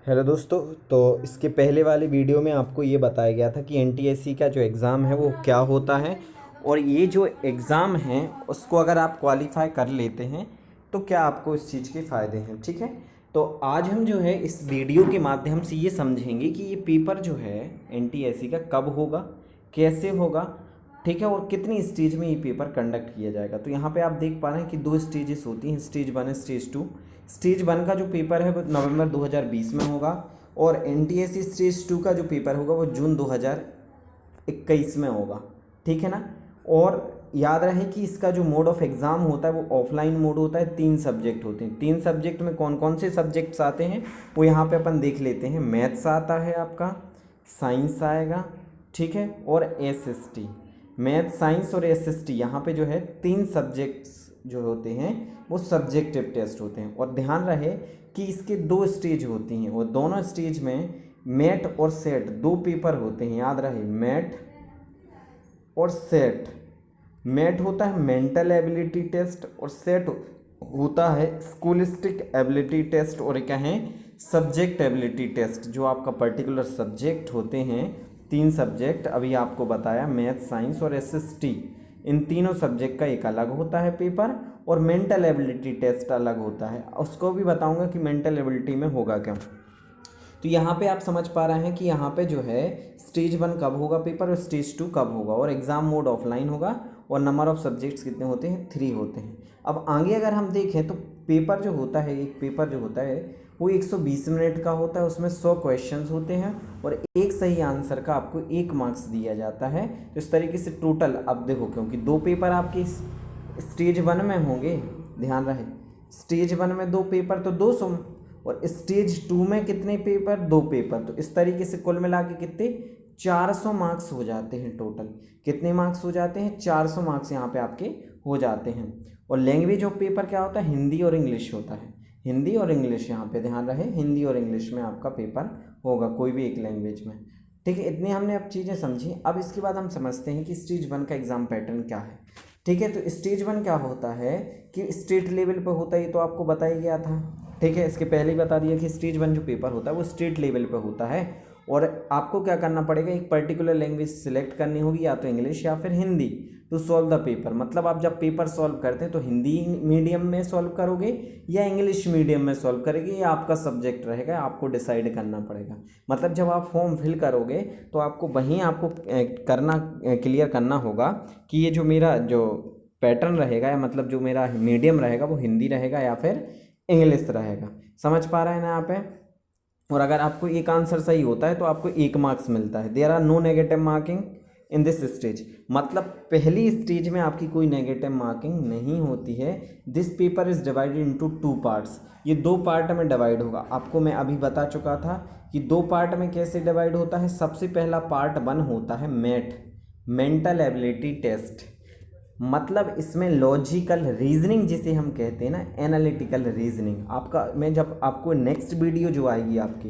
Hello दोस्तों। तो इसके पहले वाली वीडियो में आपको ये बताया गया था कि एनटीएससी का जो एग्ज़ाम है वो क्या होता है और ये जो एग्ज़ाम है उसको अगर आप क्वालिफाई कर लेते हैं तो क्या आपको इस चीज़ के फ़ायदे हैं। ठीक है, तो आज हम जो है इस वीडियो के माध्यम से ये समझेंगे कि ये पेपर जो है एनटीएससी का कब होगा, कैसे होगा, ठीक है, और कितनी स्टेज में ये पेपर कंडक्ट किया जाएगा। तो यहाँ पे आप देख पा रहे हैं कि दो स्टेजेस होती हैं, स्टेज 1 स्टेज 2। स्टेज 1 का जो पेपर है वो नवंबर 2020 में होगा और एनटीएससी स्टेज 2 का जो पेपर होगा वो जून 2021 में होगा। ठीक है ना। और याद रहे कि इसका जो मोड ऑफ एग्ज़ाम होता है वो ऑफलाइन मोड होता है। 3 सब्जेक्ट होते हैं। 3 सब्जेक्ट में कौन कौन से सब्जेक्ट्स आते हैं वो यहाँ पे अपन देख लेते हैं। मैथ्स आता है आपका, साइंस आएगा, ठीक है, और एसएसटी। मैथ, साइंस और एसएसटी, यहाँ पे जो है 3 सब्जेक्ट्स जो होते हैं वो सब्जेक्टिव टेस्ट होते हैं। और ध्यान रहे कि इसके 2 स्टेज होती हैं और दोनों स्टेज में मैट और सेट 2 पेपर होते हैं। याद रहे, मैट और सेट। मैट होता है मेंटल एबिलिटी टेस्ट और सेट होता है स्कूलिस्टिक एबिलिटी टेस्ट और क्या है, सब्जेक्ट एबिलिटी टेस्ट। जो आपका पर्टिकुलर सब्जेक्ट होते हैं, 3 सब्जेक्ट अभी आपको बताया, मैथ, साइंस और एसएसटी। इन तीनों सब्जेक्ट का एक अलग होता है पेपर और मेंटल एबिलिटी टेस्ट अलग होता है। उसको भी बताऊंगा कि मेंटल एबिलिटी में होगा क्या। तो यहाँ पे आप समझ पा रहे हैं कि यहाँ पे जो है स्टेज 1 कब होगा पेपर और स्टेज 2 कब होगा, और एग्ज़ाम मोड ऑफलाइन होगा और नंबर ऑफ़ सब्जेक्ट्स कितने होते हैं, 3 होते हैं। अब आगे अगर हम देखें तो पेपर जो होता है, एक पेपर जो होता है वो 120 मिनट का होता है। उसमें 100 क्वेश्चंस होते हैं और एक सही आंसर का आपको 1 मार्क्स दिया जाता है। तो इस तरीके से टोटल, अब देखो क्योंकि 2 पेपर आपके स्टेज 1 में होंगे, ध्यान रहे, स्टेज 1 में 2 पेपर तो 200, और स्टेज 2 में कितने पेपर, 2 पेपर। तो इस तरीके से कुल मिला के कितने, 400 मार्क्स हो जाते हैं टोटल। कितने मार्क्स हो जाते हैं, 400 मार्क्स यहाँ पे आपके हो जाते हैं। और लैंग्वेज ऑफ पेपर क्या होता है, हिंदी और इंग्लिश होता है। हिंदी और इंग्लिश, यहाँ पे ध्यान रहे, हिंदी और इंग्लिश में आपका पेपर होगा, कोई भी एक लैंग्वेज में। ठीक है, इतनी हमने अब चीज़ें समझी। अब इसके बाद हम समझते हैं कि स्टेज 1 का एग्ज़ाम पैटर्न क्या है। ठीक है, तो स्टेज 1 क्या होता है कि स्टेट लेवल पर होता है, ये तो आपको बताया गया था। ठीक है, इसके पहले ही बता दिया कि स्टेज 1 जो पेपर होता है वो स्टेट लेवल पे होता है और आपको क्या करना पड़ेगा, एक पर्टिकुलर लैंग्वेज सिलेक्ट करनी होगी, या तो इंग्लिश या फिर Hindi, to solve the paper. मतलब आप जब पेपर सॉल्व करते हैं तो हिंदी मीडियम में सॉल्व करोगे या इंग्लिश मीडियम में सॉल्व करोगे, ये आपका सब्जेक्ट रहेगा, आपको डिसाइड करना पड़ेगा। मतलब जब आप फॉर्म फिल करोगे तो आपको वहीं आपको करना, क्लियर करना होगा कि ये जो मेरा जो पैटर्न रहेगा, या मतलब जो मेरा मीडियम रहेगा वो हिंदी रहेगा या फिर इंग्लिश रहेगा। समझ पा रहे हैं ना यहाँ पे। और अगर आपको एक आंसर सही होता है तो आपको 1 मार्क्स मिलता है। There are no negative marking in this stage. मतलब पहली स्टेज में आपकी कोई नेगेटिव मार्किंग नहीं होती है। This paper is divided into 2 parts. ये 2 पार्ट में डिवाइड होगा। आपको मैं अभी बता चुका था कि 2 पार्ट में कैसे डिवाइड होता है। सबसे पहला पार्ट 1 होता है मैट, मेंटल एबिलिटी टेस्ट। मतलब इसमें लॉजिकल रीजनिंग जिसे हम कहते हैं ना, एनालिटिकल रीजनिंग आपका, मैं जब आपको नेक्स्ट वीडियो जो आएगी आपकी,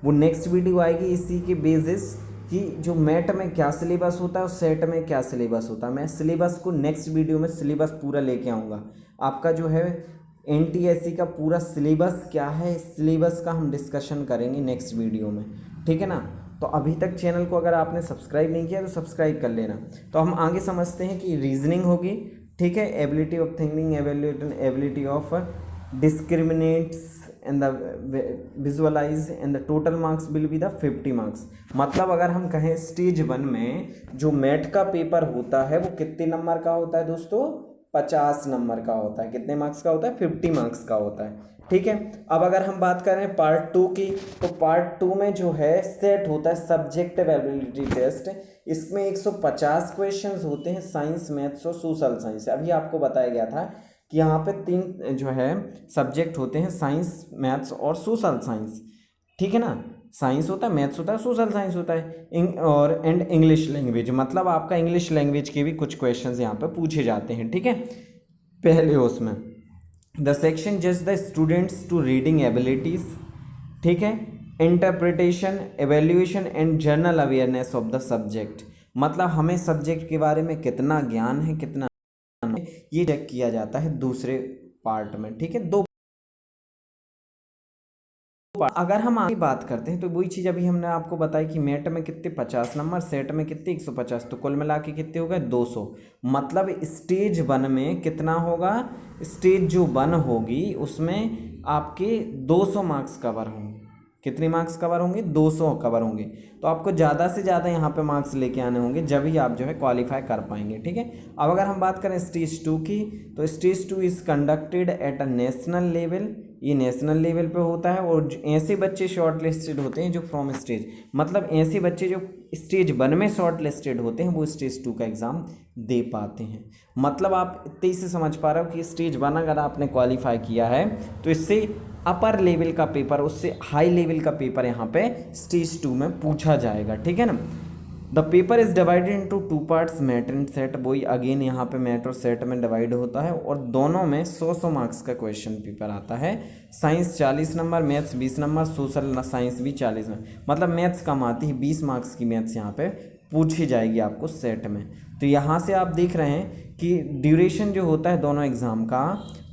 वो नेक्स्ट वीडियो आएगी इसी के बेसिस कि जो मैट में क्या सिलेबस होता है और सेट में क्या सिलेबस होता है। मैं सिलेबस को नेक्स्ट वीडियो में सिलेबस पूरा लेके आऊँगा। आपका जो है एनटीएससी का पूरा सिलेबस क्या है, इस सिलेबस का हम डिस्कशन करेंगे नेक्स्ट वीडियो में। ठीक है ना। तो अभी तक चैनल को अगर आपने सब्सक्राइब नहीं किया तो सब्सक्राइब कर लेना। तो हम आगे समझते हैं कि रीजनिंग होगी, ठीक है, ability of thinking, ability of discriminates and the visualise and the total marks will be the 50 marks. मतलब अगर हम कहें स्टेज 1 में जो मैट का पेपर होता है वो कितने नंबर का होता है दोस्तों, 50 नंबर का होता है। कितने मार्क्स का होता है, 50 मार्क्स का होता है। ठीक है। अब अगर हम बात करें पार्ट 2 की, तो पार्ट 2 में जो है सेट होता है सब्जेक्टिव एबिलिटी टेस्ट। इसमें 150 क्वेश्चंस होते हैं, साइंस, मैथ्स और सोशल साइंस। अभी आपको बताया गया था कि यहाँ पे 3 जो है सब्जेक्ट होते हैं, साइंस, मैथ्स और सोशल साइंस। ठीक है ना। साइंस होता है, मैथ्स होता है, सोशल साइंस होता है, और एंड इंग्लिश लैंग्वेज। मतलब आपका इंग्लिश लैंग्वेज के भी कुछ क्वेश्चंस यहाँ पे पूछे जाते हैं। ठीक है। पहले उसमें द सेक्शन जज the students to reading abilities, ठीक है, interpretation, evaluation and general awareness of the subject. मतलब हमें सब्जेक्ट के बारे में कितना ज्ञान है, कितना नहीं, ये चेक किया जाता है दूसरे पार्ट में। ठीक है, 2 पार्ट। अगर हम आगे बात करते हैं तो वही चीज़ अभी हमने आपको बताई कि मैट में कितने 50 नंबर, सेट में कितने 150, तो कुल मिला के कितने हो गए 200। मतलब स्टेज 1 में कितना होगा, स्टेज जो 1 होगी उसमें आपके 200 मार्क्स कवर होंगे। कितने मार्क्स कवर होंगे, 200 कवर होंगे। तो आपको ज़्यादा से ज़्यादा यहाँ पे मार्क्स लेके आने होंगे, जब ही आप जो है क्वालिफाई कर पाएंगे। ठीक है, अब अगर हम बात करें स्टेज 2 की, तो stage 2 is conducted at a national level. ये नेशनल लेवल पे होता है और ऐसे बच्चे शॉर्ट लिस्टेड होते हैं जो फ्रॉम स्टेज, मतलब ऐसे बच्चे जो स्टेज 1 में शॉर्ट लिस्टेड होते हैं वो स्टेज 2 का एग्ज़ाम दे पाते हैं। मतलब आप इतने से समझ पा रहे हो कि स्टेज 1 अगर आपने क्वालिफाई किया है तो इससे अपर लेवल का पेपर, उससे हाई लेवल का पेपर यहाँ पे स्टेज 2 में पूछा जाएगा। ठीक है ना। The paper is divided into 2 parts, MAT and SAT. वही अगेन यहाँ पे मैट और सेट में डिवाइड होता है और दोनों में 100 मार्क्स का क्वेश्चन पेपर आता है। Science 40 number, maths 20 number, social science भी 40 नंबर। मतलब मैथ्स कम आती है, 20 मार्क्स की मैथ्स यहाँ पे पूछी जाएगी आपको सेट में। तो यहाँ से आप देख रहे हैं कि ड्यूरेशन जो होता है दोनों एग्ज़ाम का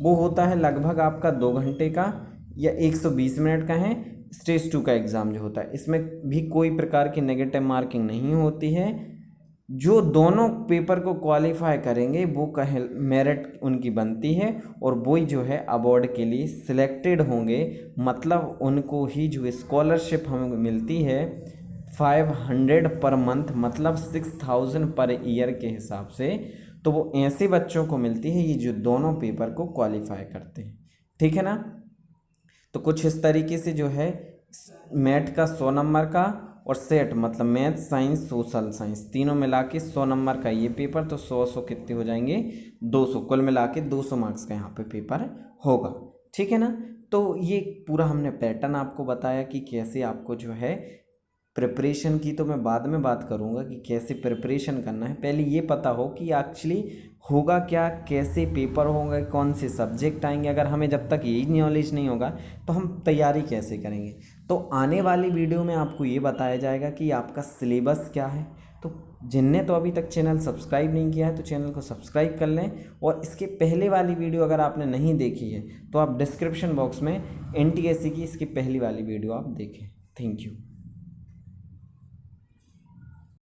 वो होता है लगभग आपका 2 घंटे का या 120 मिनट का है। स्टेज 2 का एग्ज़ाम जो होता है इसमें भी कोई प्रकार की नेगेटिव मार्किंग नहीं होती है। जो दोनों पेपर को क्वालिफाई करेंगे वो कहे मेरिट उनकी बनती है और वही जो है अवार्ड के लिए सिलेक्टेड होंगे। मतलब उनको ही जो स्कॉलरशिप हमें मिलती है 500 पर मंथ, मतलब 6000 पर ईयर के हिसाब से, तो वो ऐसे बच्चों को मिलती है ये जो दोनों पेपर को क्वालिफाई करते हैं। ठीक है ना। तो कुछ इस तरीके से जो है मैथ का 100 नंबर का और सेट मतलब मैथ, साइंस, सोशल साइंस तीनों मिला के 100 नंबर का ये पेपर, तो 100 कितने हो जाएंगे 200, कुल मिला के 200 मार्क्स का यहाँ पे पेपर होगा। ठीक है ना। तो ये पूरा हमने पैटर्न आपको बताया कि कैसे आपको जो है प्रिपरेशन की, तो मैं बाद में बात करूँगा कि कैसे प्रिपरेशन करना है। पहले ये पता हो कि एक्चुअली होगा क्या, कैसे पेपर होंगे, कौन से सब्जेक्ट आएंगे। अगर हमें जब तक यही नॉलेज नहीं होगा तो हम तैयारी कैसे करेंगे। तो आने वाली वीडियो में आपको ये बताया जाएगा कि आपका सिलेबस क्या है। तो जिनने तो अभी तक चैनल सब्सक्राइब नहीं किया है तो चैनल को सब्सक्राइब कर लें, और इसके पहले वाली वीडियो अगर आपने नहीं देखी है तो आप डिस्क्रिप्शन बॉक्स में NTSC की इसकी पहली वाली वीडियो आप देखें। Thank you.